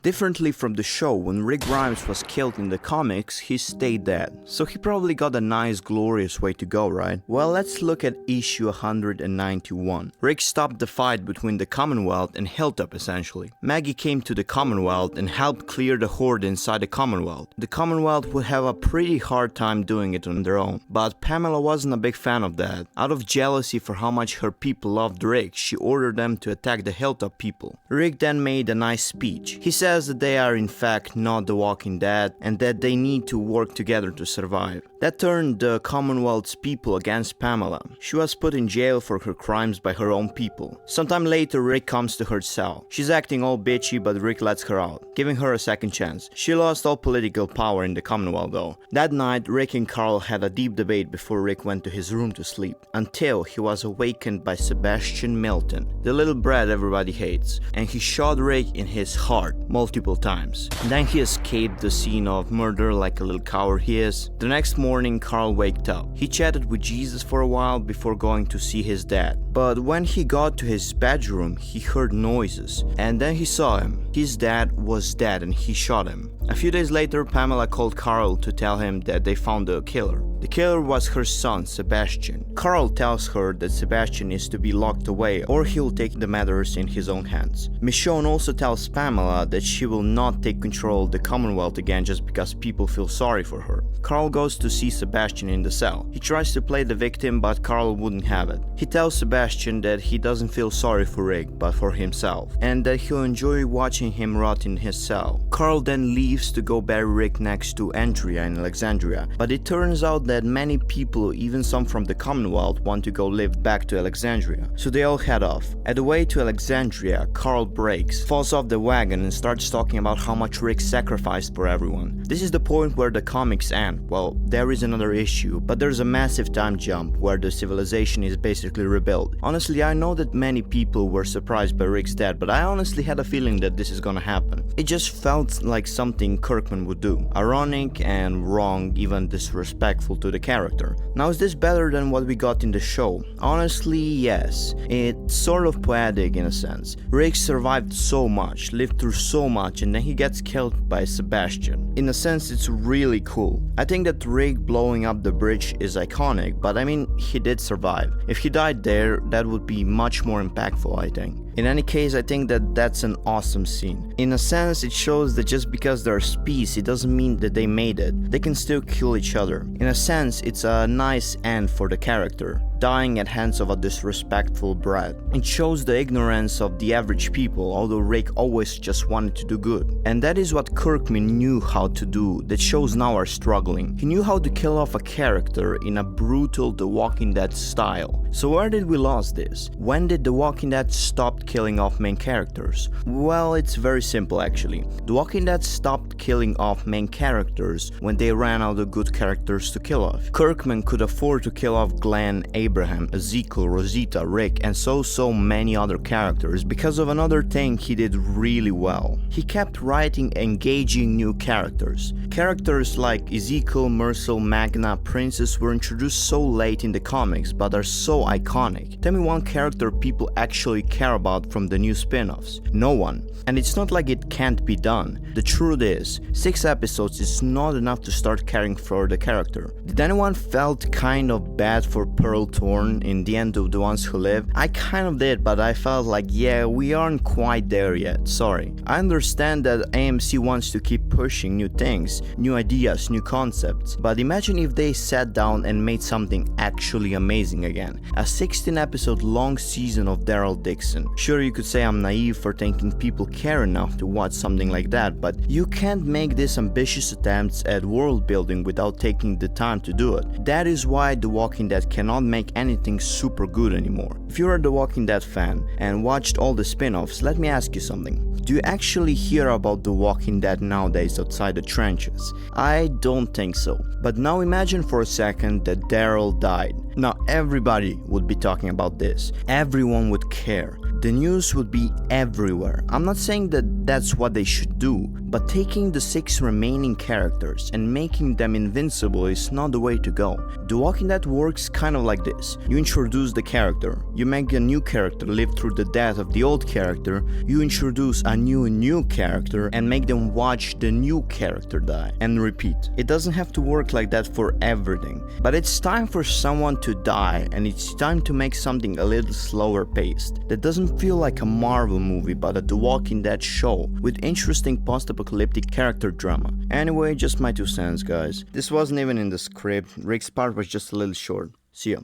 Differently from the show, when Rick Grimes was killed in the comics, he stayed dead. So he probably got a nice, glorious way to go, right? Well, let's look at issue 191. Rick stopped the fight between the Commonwealth and Hilltop, essentially. Maggie came to the Commonwealth and helped clear the horde inside the Commonwealth. The Commonwealth would have a pretty hard time doing it on their own, but Pamela wasn't a big fan of that. Out of jealousy for how much her people loved Rick, she ordered them to attack the Hilltop people. Rick then made a nice speech. He says that they are in fact not the Walking Dead and that they need to work together to survive. That turned the Commonwealth's people against Pamela. She was put in jail for her crimes by her own people. Sometime later, Rick comes to her cell. She's acting all bitchy, but Rick lets her out, giving her a second chance. She lost all political power in the Commonwealth though. That night, Rick and Carl had a deep debate before Rick went to his room to sleep, until he was awakened by Sebastian Milton, the little brat everybody hates, and he shot Rick in his heart multiple times. Then he escaped the scene of murder like a little coward he is. The next morning, Carl waked up. He chatted with Jesus for a while before going to see his dad. But when he got to his bedroom, he heard noises, and then he saw him. His dad was dead and he shot him. A few days later, Pamela called Carl to tell him that they found the killer. The killer was her son, Sebastian. Carl tells her that Sebastian is to be locked away or he'll take the matters in his own hands. Michonne also tells Pamela that she will not take control of the Commonwealth again just because people feel sorry for her. Carl goes to see Sebastian in the cell. He tries to play the victim, but Carl wouldn't have it. He tells Sebastian that he doesn't feel sorry for Rick, but for himself, and that he'll enjoy watching him rot in his cell. Carl then leaves to go bury Rick next to Andrea in Alexandria, but it turns out that many people, even some from the Commonwealth, want to go live back to Alexandria, so they all head off. At the way to Alexandria, Carl breaks, falls off the wagon and starts talking about how much Rick sacrificed for everyone. This is the point where the comics end. Well, there is another issue, but there's a massive time jump where the civilization is basically rebuilt. Honestly, I know that many people were surprised by Rick's death, but I honestly had a feeling that this is gonna happen. It just felt like something Kirkman would do. Ironic and wrong, even disrespectful to the character. Now, is this better than what we got in the show? Honestly, yes. It's sort of poetic in a sense. Rick survived so much, lived through so much, and then he gets killed by Sebastian. In a sense, it's really cool. I think that Rick blowing up the bridge is iconic, but I mean, he did survive. If he died there, that would be much more impactful, I think. In any case, I think that that's an awesome scene. In a sense, it shows that just because they're species, it doesn't mean that they made it. They can still kill each other. In a sense, it's a nice end for the character, dying at hands of a disrespectful brat. It shows the ignorance of the average people, although Rick always just wanted to do good. And that is what Kirkman knew how to do, that shows now are struggling. He knew how to kill off a character in a brutal The Walking Dead style. So where did we lose this? When did The Walking Dead stop killing off main characters? Well, it's very simple actually. The Walking Dead stopped killing off main characters when they ran out of good characters to kill off. Kirkman could afford to kill off Glenn, Abraham, Ezekiel, Rosita, Rick, and so many other characters because of another thing he did really well. He kept writing engaging new characters. Characters like Ezekiel, Mercil, Magna, Princess were introduced so late in the comics but are so iconic. Tell me one character people actually care about from the new spin-offs. No one. And it's not like it can't be done. The truth is, 6 episodes is not enough to start caring for the character. Did anyone felt kind of bad for Pearl Thorne in the end of The Ones Who Live? I kind of did, but I felt like, yeah, we aren't quite there yet, sorry. I understand that AMC wants to keep pushing new things, new ideas, new concepts, but imagine if they sat down and made something actually amazing again. A 16 episode long season of Daryl Dixon. Sure, you could say I'm naive for thinking people care enough to watch something like that, but you can't make these ambitious attempts at world building without taking the time to do it. That is why The Walking Dead cannot make anything super good anymore. If you are a The Walking Dead fan and watched all the spin-offs, let me ask you something. Do you actually hear about The Walking Dead nowadays outside the trenches? I don't think so. But now imagine for a second that Daryl died. Now everybody would be talking about this. Everyone would care. The news would be everywhere. I'm not saying that that's what they should do, but taking the 6 remaining characters and making them invincible is not the way to go. The Walking Dead works kind of like this. You introduce the character, you make a new character live through the death of the old character, you introduce a new character and make them watch the new character die, and repeat. It doesn't have to work like that for everything, but it's time for someone to die, and it's time to make something a little slower paced, that doesn't feel like a Marvel movie but a The Walking Dead show, with interesting post-apocalyptic character drama. Anyway, just my 2 cents, guys. This wasn't even in the script, Rick's part was just a little short. See ya.